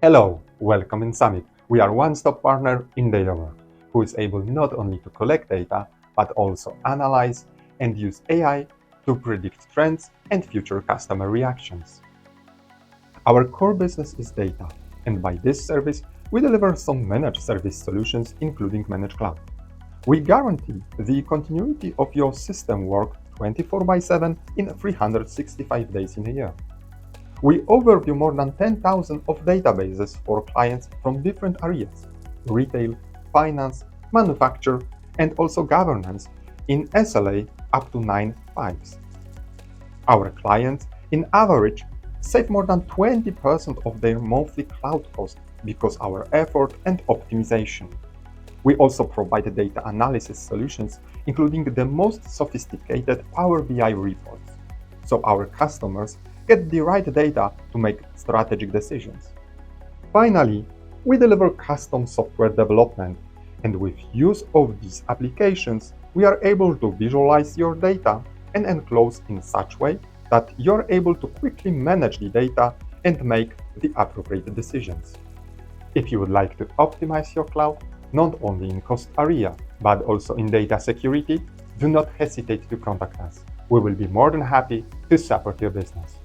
Hello, welcome in summ-it. We are one-stop partner in data work, who is able not only to collect data, but also analyze and use AI to predict trends and future customer reactions. Our core business is data, and by this service, we deliver some managed service solutions, including managed cloud. We guarantee the continuity of your system work 24/7 in 365 days in a year. We overview more than 10,000 of databases for clients from different areas: retail, finance, manufacture, and also governance in SLA up to 9 files. Our clients, in average, save more than 20% of their monthly cloud cost because our effort and optimization. We also provide data analysis solutions, including the most sophisticated Power BI reports, so our customers get the right data to make strategic decisions. Finally, we deliver custom software development, and with use of these applications, we are able to visualize your data and enclose in such way that you're able to quickly manage the data and make the appropriate decisions. If you would like to optimize your cloud, not only in cost area, but also in data security, do not hesitate to contact us. We will be more than happy to support your business.